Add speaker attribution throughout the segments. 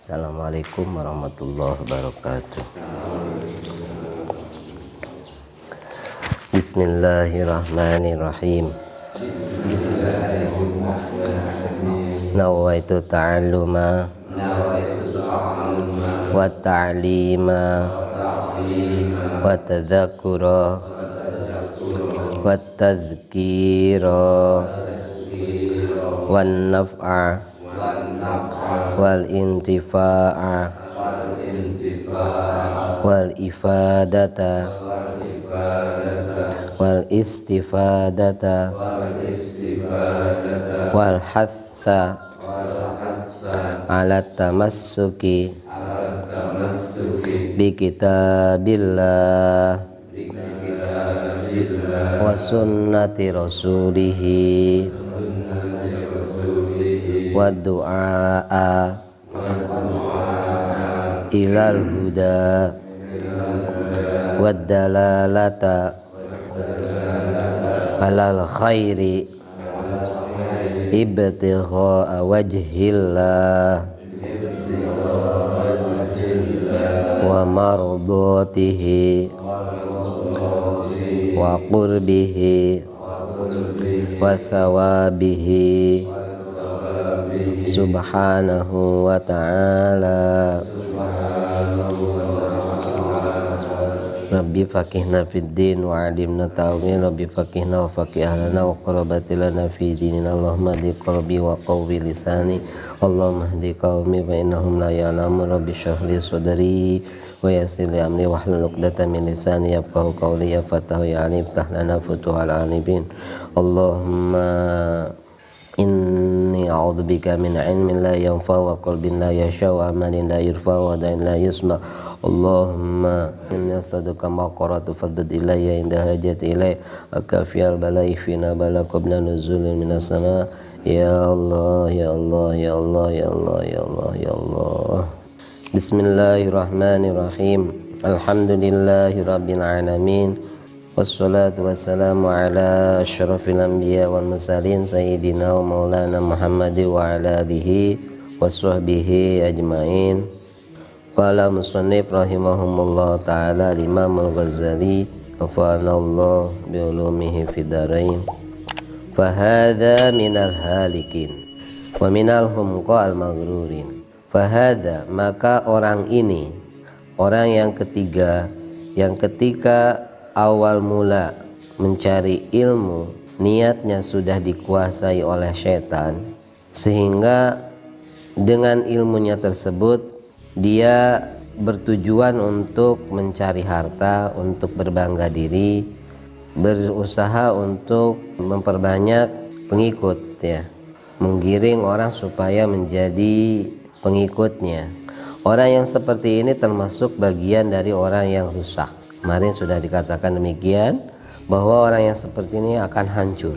Speaker 1: Assalamualaikum warahmatullahi wabarakatuh. Bismillahirrahmanirrahim. Nawaitu ta'alluma wa ta'lima wa tadzakkura wa tazkira wan naf'a wal intifa'a wal ifadata wal istifadata wal hassa ala tamassuki bi kitabillah wa sunnati rasulihi wa du'a ilal huda wa dalalata alal khairi ibtigha'a wajhillah wa mardatihi wa qurbihi wa thawabihi subhanahu wa ta'ala. Rabbi faqihna fid din wa 'allimna ta'wil. Rabbi faqihna wa faqih ahlana wa qurrabati lana fi dinina. Allahumma hdi qalbi wa qawwi lisani. Allahumma hdi qaumi fa innahum la ya'lamun. Rabbi shrah li sadri wa yassir li amri wahlul 'uqdatam min lisani yafqahu qawli. Ya Fattahu ya 'alim iftah lana futuhal 'alibin. Allahumma inni a'udzubika min ilmin la yanfa wa qalbin la yasha wa amalin la yurfa wa da'in la yusma. Allahumma inni astaduka ma qaratu faddad ilayya inda hajati ilay akafiyal balai fina bala qabla nuzulin minas sama. Ya Allah ya Allah ya Allah ya Allah ya Allah ya Allah. Bismillahirrahmanirrahim. Alhamdulillahi rabbil alamin. Wassalatu wassalamu ala asyrafil anbiya wal mursalin sayyidina wa maulana Muhammad wa ala alihi washabbihi ajmain. Qala musannif rahimahumullah ta'ala al-Imam al-Ghazali nafa'anallah bi ulumihi fid dharain. Fa hadza minal halikin wa minal humqa al-maghrurin. Fa hadza, maka orang ini, orang yang ketiga, yang ketika awal mula mencari ilmu niatnya sudah dikuasai oleh syaitan, sehingga dengan ilmunya tersebut dia bertujuan untuk mencari harta, untuk berbangga diri, berusaha untuk memperbanyak pengikut, ya, menggiring orang supaya menjadi pengikutnya. Orang yang seperti ini termasuk bagian dari orang yang rusak. Kemarin sudah dikatakan demikian, bahwa orang yang seperti ini akan hancur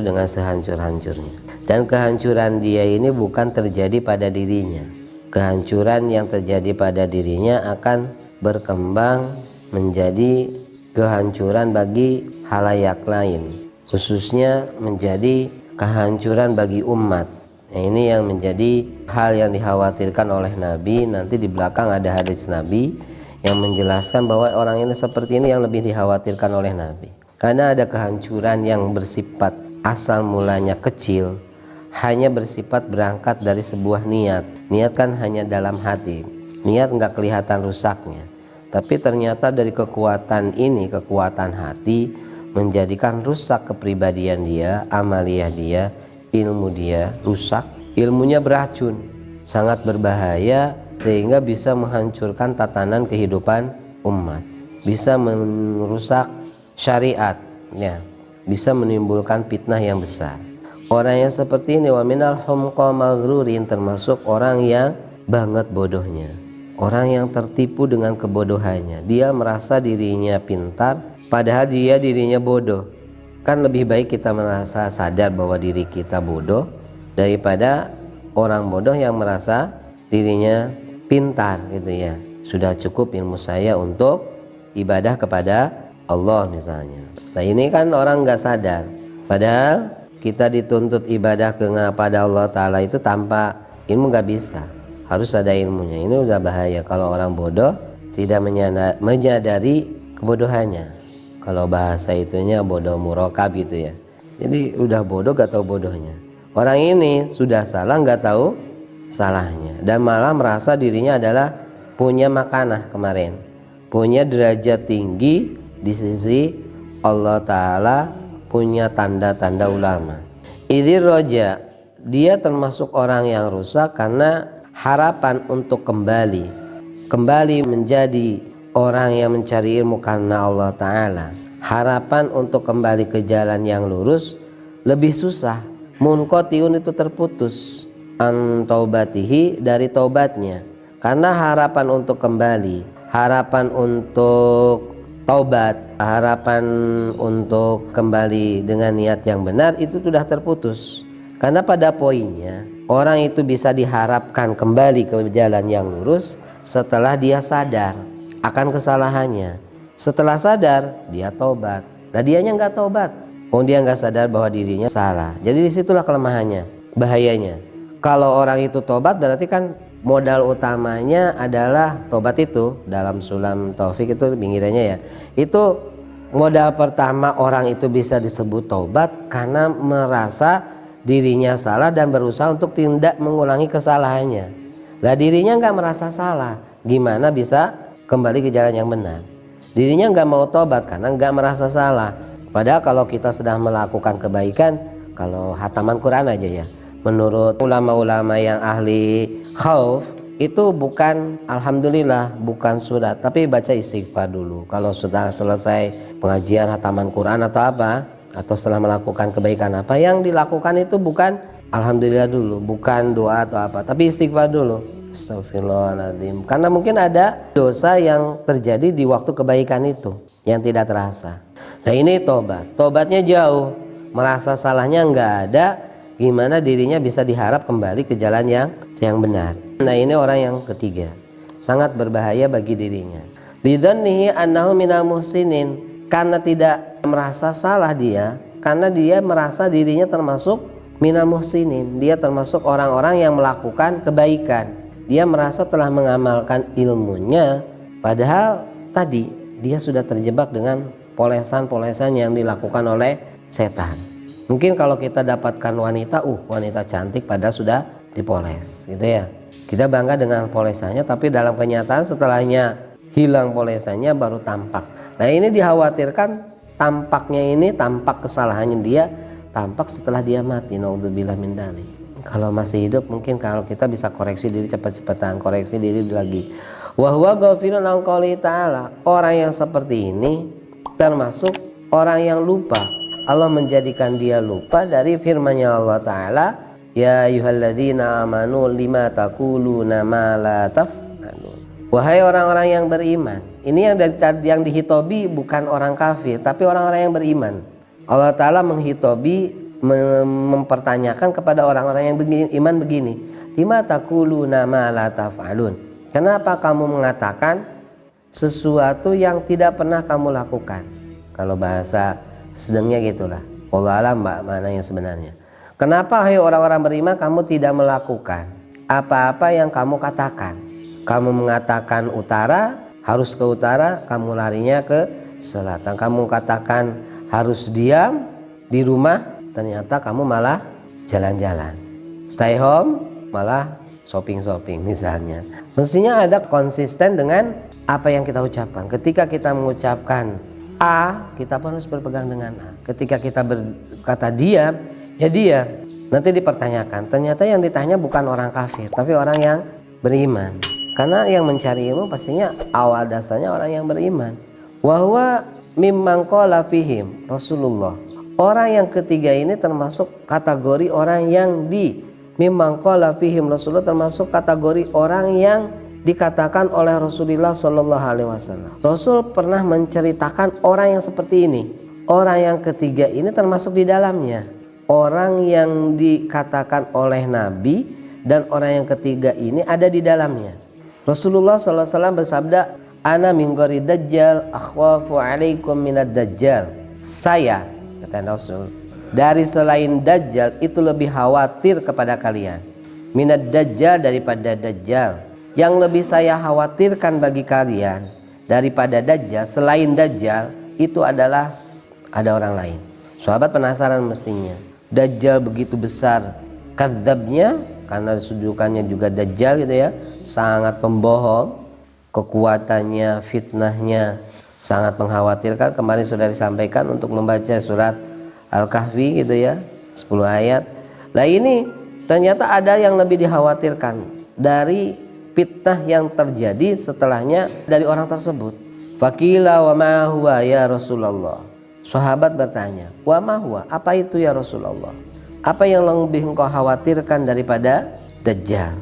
Speaker 1: dengan sehancur-hancurnya. Dan kehancuran dia ini bukan terjadi pada dirinya. Kehancuran yang terjadi pada dirinya akan berkembang menjadi kehancuran bagi halayak lain, khususnya menjadi kehancuran bagi umat. Nah, ini yang menjadi hal yang dikhawatirkan oleh Nabi. Nanti di belakang ada hadis Nabi yang menjelaskan bahwa orang ini seperti ini yang lebih dikhawatirkan oleh Nabi, karena ada kehancuran yang bersifat asal mulanya kecil, hanya bersifat berangkat dari sebuah niat. Niat kan hanya dalam hati, niat nggak kelihatan rusaknya, tapi ternyata dari kekuatan ini, kekuatan hati, menjadikan rusak kepribadian dia, amaliyah dia, ilmu dia rusak, ilmunya beracun, sangat berbahaya, sehingga bisa menghancurkan tatanan kehidupan umat, bisa merusak syariat, ya, bisa menimbulkan fitnah yang besar. Orang yang seperti ini wa minal humqa maghrurin, termasuk orang yang banget bodohnya, orang yang tertipu dengan kebodohannya. Dia merasa dirinya pintar padahal dia dirinya bodoh. Kan lebih baik kita merasa sadar bahwa diri kita bodoh daripada orang bodoh yang merasa dirinya pintar, gitu ya. Sudah cukup ilmu saya untuk ibadah kepada Allah misalnya. Nah, ini kan orang nggak sadar, padahal kita dituntut ibadah kepada Allah Ta'ala itu tanpa ilmu nggak bisa, harus ada ilmunya. Ini udah bahaya kalau orang bodoh tidak menyadari kebodohannya. Kalau bahasa itunya bodoh murakab gitu ya. Jadi udah bodoh gak tahu bodohnya. Orang ini sudah salah gak tahu salahnya, dan malah merasa dirinya adalah punya makanah kemarin, punya derajat tinggi di sisi Allah Ta'ala, punya tanda-tanda ulama. Ini roja, dia termasuk orang yang rusak karena harapan untuk kembali menjadi orang yang mencari ilmu karena Allah Ta'ala, harapan untuk kembali ke jalan yang lurus lebih susah. Munqatiun itu terputus an taubatihi, dari taubatnya, karena harapan untuk kembali, harapan untuk taubat, harapan untuk kembali dengan niat yang benar itu sudah terputus. Karena pada poinnya orang itu bisa diharapkan kembali ke jalan yang lurus setelah dia sadar akan kesalahannya. Setelah sadar dia taubat. Nah dianya nggak taubat, dia nggak sadar bahwa dirinya salah. Jadi disitulah kelemahannya, bahayanya. Kalau orang itu taubat berarti kan modal utamanya adalah tobat. Itu dalam Sulam Taufik itu pinggirannya ya, itu modal pertama orang itu bisa disebut tobat karena merasa dirinya salah dan berusaha untuk tidak mengulangi kesalahannya. Lah dirinya nggak merasa salah, gimana bisa kembali ke jalan yang benar? Dirinya nggak mau tobat karena nggak merasa salah. Padahal kalau kita sedang melakukan kebaikan, kalau hataman Quran aja ya, menurut ulama-ulama yang ahli khauf itu bukan alhamdulillah, bukan surat, tapi baca istighfar dulu. Kalau sudah selesai pengajian hataman Quran atau apa, atau setelah melakukan kebaikan apa, yang dilakukan itu bukan alhamdulillah dulu, bukan doa atau apa, tapi istighfar dulu. Astagfirullahaladzim. Karena mungkin ada dosa yang terjadi di waktu kebaikan itu yang tidak terasa. Nah ini tobat, tobatnya jauh, merasa salahnya nggak ada, gimana dirinya bisa diharap kembali ke jalan yang benar. Nah ini orang yang ketiga, sangat berbahaya bagi dirinya. Lidzannihi annahu minal muhsinin, karena tidak merasa salah dia, karena dia merasa dirinya termasuk minal muhsinin, dia termasuk orang-orang yang melakukan kebaikan. Dia merasa telah mengamalkan ilmunya, padahal tadi dia sudah terjebak dengan polesan-polesan yang dilakukan oleh setan. Mungkin kalau kita dapatkan wanita, wanita cantik padahal sudah dipoles gitu ya, kita bangga dengan polesannya, tapi dalam kenyataan setelahnya hilang polesannya baru tampak. Nah ini dikhawatirkan tampaknya ini, tampak kesalahannya dia tampak setelah dia mati. Naudzubillah min dzalik. Kalau masih hidup mungkin kalau kita bisa koreksi diri cepat-cepatan, koreksi diri lagi. Wa huwa ghafilun an qouli ta'ala, orang yang seperti ini termasuk orang yang lupa. Allah menjadikan dia lupa dari firman-Nya Allah Ta'ala, ya ayyuhalladzina amanu lima taquluna ma la taf'alun. Wahai orang-orang yang beriman. Ini yang dihitobi bukan orang kafir, tapi orang-orang yang beriman. Allah Ta'ala menghitobi, mempertanyakan kepada orang-orang yang beriman begini, lima taquluna ma la taf'alun. Kenapa kamu mengatakan sesuatu yang tidak pernah kamu lakukan? Kalau bahasa sedangnya gitulah. Wallahu alam maknanya sebenarnya. Kenapa hai orang-orang beriman kamu tidak melakukan apa-apa yang kamu katakan? Kamu mengatakan utara, harus ke utara, kamu larinya ke selatan. Kamu katakan harus diam di rumah, ternyata kamu malah jalan-jalan. Stay home, malah shopping-shopping misalnya. Mestinya ada konsisten dengan apa yang kita ucapkan. Ketika kita mengucapkan A, kita pun harus berpegang dengan A. Ketika kita berkata diam, ya diam. Nanti dipertanyakan, ternyata yang ditanya bukan orang kafir, tapi orang yang beriman. Karena yang mencari ilmu pastinya awal dasarnya orang yang beriman. Wa huwa mimman qala fihim Rasulullah. Orang yang ketiga ini termasuk kategori orang yang mimman qala fihim Rasulullah, termasuk kategori orang yang dikatakan oleh Rasulullah Shallallahu Alaihi Wasallam. Rasul pernah menceritakan orang yang seperti ini. Orang yang ketiga ini termasuk di dalamnya. Orang yang dikatakan oleh Nabi dan orang yang ketiga ini ada di dalamnya. Rasulullah Shallallahu Alaihi Wasallam bersabda, "Ana min ghari dajjal akhwafu alaikum minad dajjal." Saya, kata Rasul, dari selain dajjal itu lebih khawatir kepada kalian. minad dajjal, daripada dajjal. Yang lebih saya khawatirkan bagi kalian daripada dajjal, selain dajjal, itu adalah ada orang lain. Sahabat penasaran mestinya. Dajjal begitu besar kadzabnya, karena sujukannya juga dajjal gitu ya, sangat pembohong, kekuatannya, fitnahnya sangat mengkhawatirkan. Kemarin sudah disampaikan untuk membaca surat Al-Kahfi gitu ya, 10 ayat. Nah ini ternyata ada yang lebih dikhawatirkan dari fitnah yang terjadi setelahnya dari orang tersebut. Faqila wa ma huwa ya Rasulullah. Sahabat bertanya, wa ma huwa, apa itu ya Rasulullah? Apa yang lebih engkau khawatirkan daripada dajjal?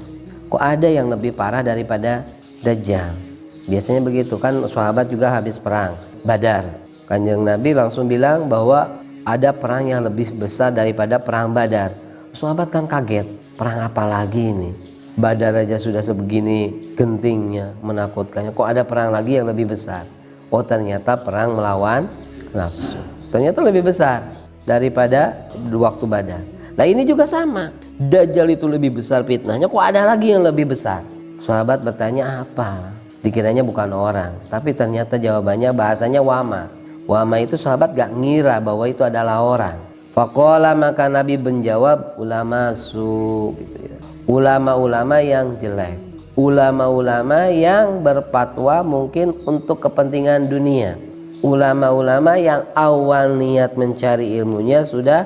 Speaker 1: Kok ada yang lebih parah daripada dajjal? Biasanya begitu kan, sahabat juga habis perang Badar. Kanjeng Nabi langsung bilang bahwa ada perang yang lebih besar daripada perang Badar. Sahabat kan kaget, perang apa lagi ini? Badar aja sudah sebegini gentingnya, menakutkannya, kok ada perang lagi yang lebih besar? Oh ternyata perang melawan nafsu, ternyata lebih besar daripada waktu Badar. Nah ini juga sama, dajjal itu lebih besar fitnahnya, kok ada lagi yang lebih besar? Sahabat bertanya apa? Dikiranya bukan orang, tapi ternyata jawabannya bahasanya wama. Wama itu sahabat gak ngira bahwa itu adalah orang. Faqala, maka Nabi menjawab, ulama su, gitu ya. Ulama-ulama yang jelek, ulama-ulama yang berfatwa mungkin untuk kepentingan dunia, ulama-ulama yang awal niat mencari ilmunya sudah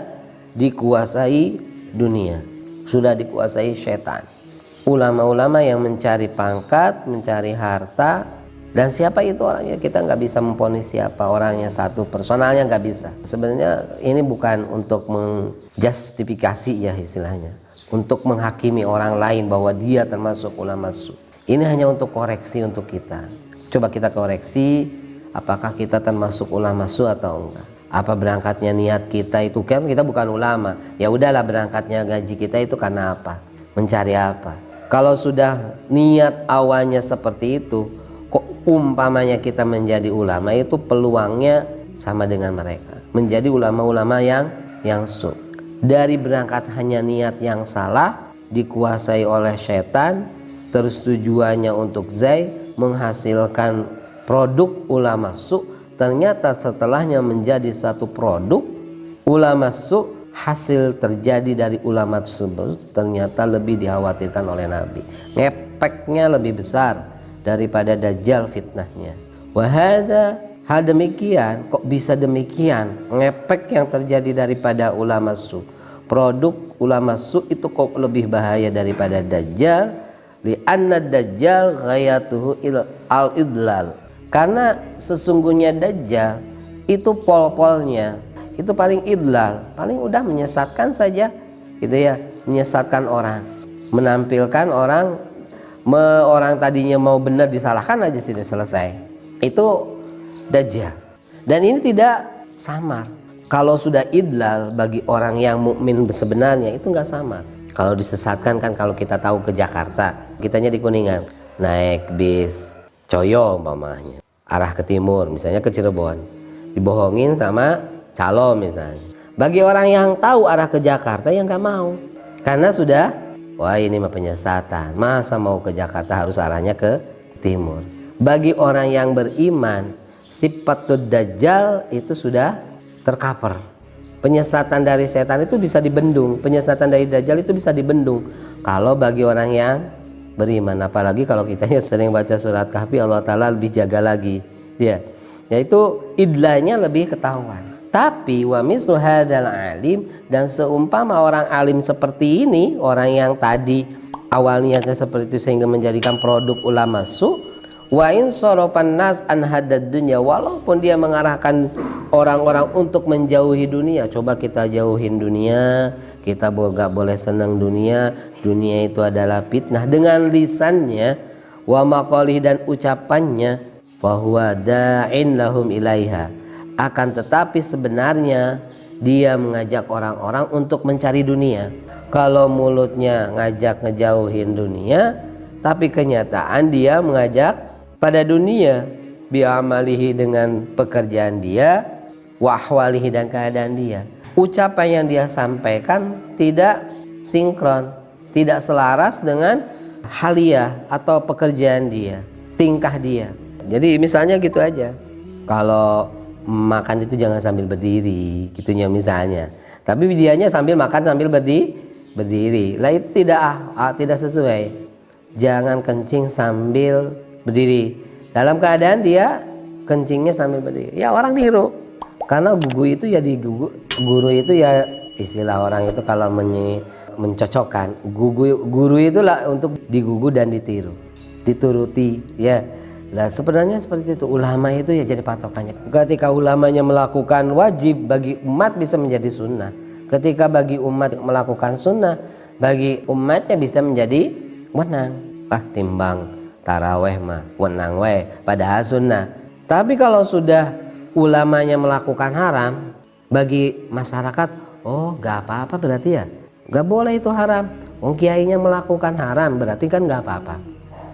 Speaker 1: dikuasai dunia, sudah dikuasai setan. Ulama-ulama yang mencari pangkat, mencari harta. Dan siapa itu orangnya? Kita nggak bisa memponis siapa orangnya, satu personalnya nggak bisa. Sebenarnya ini bukan untuk menjustifikasi ya istilahnya, untuk menghakimi orang lain bahwa dia termasuk ulama su. Ini hanya untuk koreksi untuk kita. Coba kita koreksi, apakah kita termasuk ulama su atau enggak? Apa berangkatnya niat kita itu, kan kita bukan ulama. Ya udahlah, berangkatnya gaji kita itu karena apa? Mencari apa? Kalau sudah niat awalnya seperti itu, kok umpamanya kita menjadi ulama, itu peluangnya sama dengan mereka, menjadi ulama-ulama yang su. Dari berangkat hanya niat yang salah, dikuasai oleh setan, terus tujuannya untuk menghasilkan produk ulama su. Ternyata setelahnya menjadi satu produk ulama su, hasil terjadi dari ulama tersebut ternyata lebih dikhawatirkan oleh Nabi, ngepeknya lebih besar daripada dajjal fitnahnya. Wahada, hal demikian, kok bisa demikian, ngepek yang terjadi daripada ulama su, produk ulama su itu kok lebih bahaya daripada dajjal. Li'anna dajjal ghayatuhu al-idlal, karena sesungguhnya dajjal itu pol-polnya itu paling idlal, paling udah menyesatkan saja gitu ya, menyesatkan orang, menampilkan orang orang tadinya mau benar disalahkan aja sudah selesai. Itu dajjal. Dan ini tidak samar. Kalau sudah idlal bagi orang yang mukmin sebenarnya itu nggak samar. Kalau disesatkan kan, kalau kita tahu ke Jakarta, kitanya di Kuningan, naik bis Coyo umpamanya, arah ke timur misalnya ke Cirebon, dibohongin sama calo misalnya. Bagi orang yang tahu arah ke Jakarta yang nggak mau, karena sudah, wah ini mah penyesatan, masa mau ke Jakarta harus arahnya ke timur. Bagi orang yang beriman, sifatud dajjal itu sudah tercover. Penyesatan dari setan itu bisa dibendung, penyesatan dari dajjal itu bisa dibendung kalau bagi orang yang beriman. Apalagi kalau kitanya sering baca surat Kahfi, Allah Ta'ala lebih jaga lagi ya, yaitu idlanya lebih ketahuan. Tapi wa mislu hadzal alim, dan seumpama orang alim seperti ini, orang yang tadi awal niatnya seperti itu sehingga menjadikan produk ulama su, wa in sarafan nas an hadad dunya, walaupun dia mengarahkan orang-orang untuk menjauhi dunia. Coba kita jauhin dunia, kita gak boleh senang dunia, dunia itu adalah fitnah, dengan lisannya, wa maqalih, dan ucapannya, bahwa da'in lahum ilaiha, akan tetapi sebenarnya dia mengajak orang-orang untuk mencari dunia. Kalau mulutnya ngajak ngejauhin dunia, tapi kenyataan dia mengajak pada dunia, bi'amalihi, dengan pekerjaan dia, wahwalihi, dan keadaan dia. Ucapan yang dia sampaikan tidak sinkron, tidak selaras dengan haliyah atau pekerjaan dia, tingkah dia. Jadi misalnya gitu aja, kalau makan itu jangan sambil berdiri gitunya misalnya, tapi dianya sambil makan sambil berdiri lah, itu tidak sesuai. Jangan kencing sambil berdiri dalam keadaan dia kencingnya sambil berdiri, ya orang niru. Karena gugu itu ya guru itu ya, istilah orang itu kalau mencocokkan guru itulah untuk digugu dan dituruti ya. Nah sebenarnya seperti itu, ulama itu ya jadi patokannya. Ketika ulamanya melakukan wajib bagi umat bisa menjadi sunnah, ketika bagi umat melakukan sunnah bagi umatnya bisa menjadi wenang. Timbang taraweh mah wenang we padahal sunnah. Tapi kalau sudah ulamanya melakukan haram bagi masyarakat, oh gak apa-apa berarti ya, gak boleh itu haram. Kiainya melakukan haram berarti kan gak apa-apa.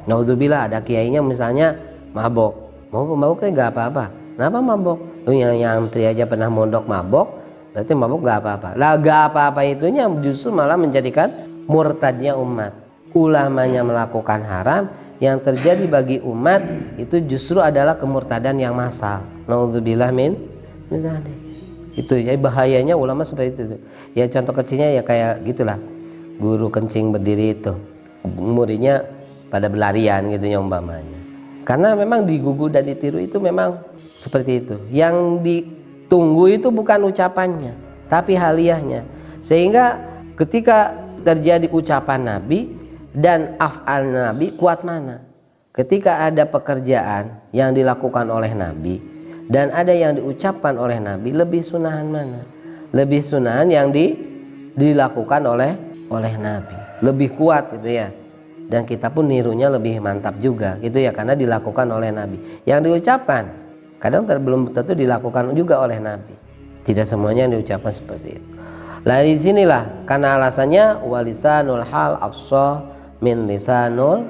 Speaker 1: Naudzubillah, ada kiainya misalnya mabok, mabok kan gak apa-apa. Kenapa mabok? Yang antri aja pernah mondok mabok, berarti mabok gak apa-apa. Lah gak apa-apa itunya justru malah menjadikan murtadnya umat. Ulamanya melakukan haram, yang terjadi bagi umat itu justru adalah kemurtadan yang massal. Naudzubillah min dzalik. Itu ya bahayanya ulama seperti itu. Ya contoh kecilnya ya kayak gitulah, guru kencing berdiri itu, muridnya pada berlarian gitu ya umpamanya. Karena memang digugu dan ditiru itu memang seperti itu. Yang ditunggu itu bukan ucapannya, tapi haliyahnya. Sehingga ketika terjadi ucapan Nabi dan af'al Nabi, kuat mana? Ketika ada pekerjaan yang dilakukan oleh Nabi dan ada yang diucapkan oleh Nabi, lebih sunahan mana? Lebih sunahan yang dilakukan oleh Nabi, lebih kuat gitu ya. Dan kita pun nirunya lebih mantap juga gitu ya, karena dilakukan oleh Nabi. Yang diucapkan kadang belum tentu dilakukan juga oleh Nabi. Tidak semuanya yang diucapkan seperti itu. Lah di sinilah karena alasannya walisanul hal afshah min lisanul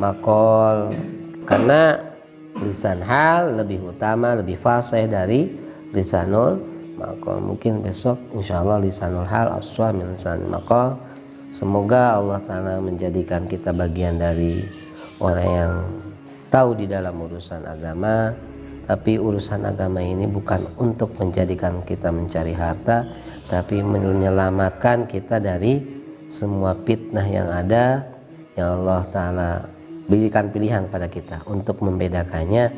Speaker 1: maqal, karena lisan hal lebih utama, lebih fasih dari lisanul maqal. Mungkin besok insyaallah lisanul hal afshah min lisanul maqal. Semoga Allah Ta'ala menjadikan kita bagian dari orang yang tahu di dalam urusan agama. Tapi urusan agama ini bukan untuk menjadikan kita mencari harta, tapi menyelamatkan kita dari semua fitnah yang ada, yang Allah Ta'ala berikan pilihan pada kita untuk membedakannya.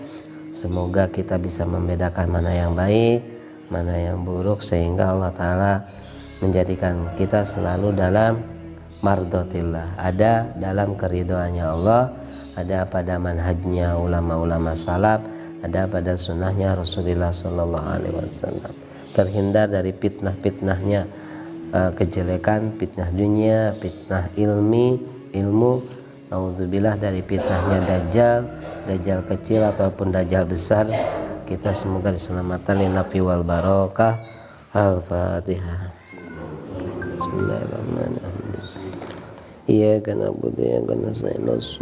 Speaker 1: Semoga kita bisa membedakan mana yang baik, mana yang buruk, sehingga Allah Ta'ala menjadikan kita selalu dalam mardotillah, ada dalam keridhoannya Allah, ada pada manhajnya ulama-ulama salaf, ada pada sunnahnya Rasulullah Sallallahu Alaihi Wasallam. Terhindar dari fitnah-fitnahnya kejelekan, fitnah dunia, fitnah ilmu. Nauzubillah dari fitnahnya dajjal kecil ataupun dajjal besar. Kita semoga diselamatkan lin nafi wal barokah. Al-Fatihah. Bismillahirrahmanirrahim. Iyyaka na'budu wa iyyaka nasta'in ihdinas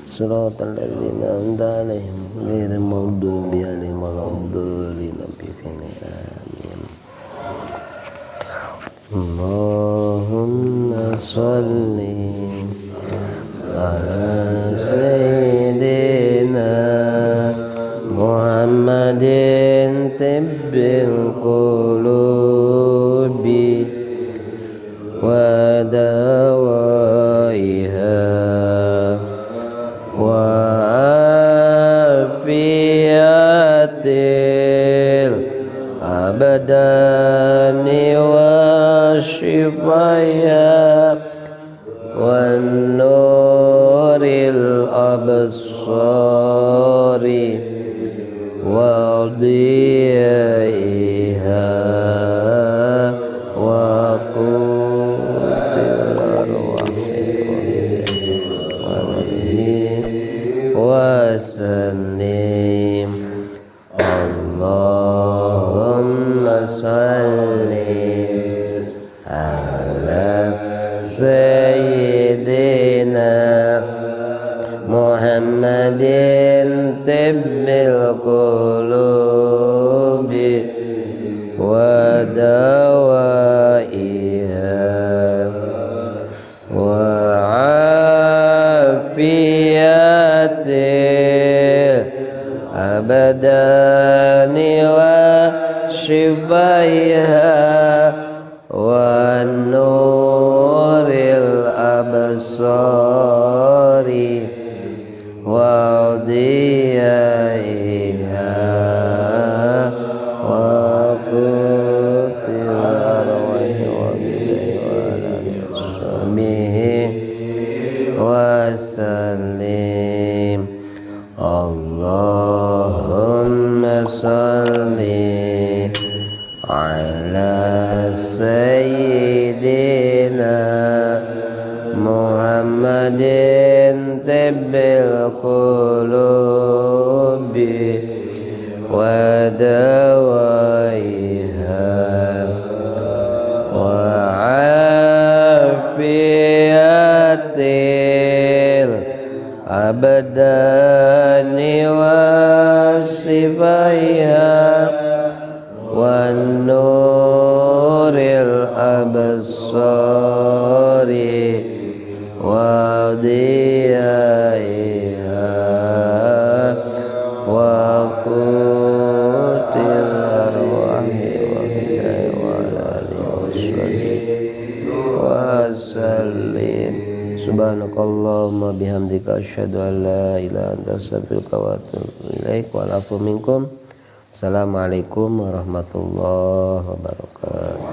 Speaker 1: siratal ladzina an'amta 'alaihim ghairil maghdubi 'alaihim waladdallin. Amin. Allahumma shalli ala sayyidina Muhammadin tibbil qulubi wa dawaiha wa afiyatil abadani wa shifaya wa nuril absari wa diyaiha wa wasallim. Allahumma salli ala sayyidina Muhammadin tibbil qulubi wa dawaiha الأبدان وشفيها والنور الأبصار وضيائها وقوت الأرواح وبدعي وعلى وصحبه وسلم. اللهم صل على سيدنا محمد طب القلوب ودوائها وعافية الأبدان وشفائها والنور الأبصار وضيائها وقوت الأرواح وبدعي وعلى آله وصحبه وسلم. Subhanakallahumma bihamdika asyhadu an la ilaha illa anta astaghfiruka wa atubu ilaik. Wal afu minkum. Assalamualaikum warahmatullahi wabarakatuh.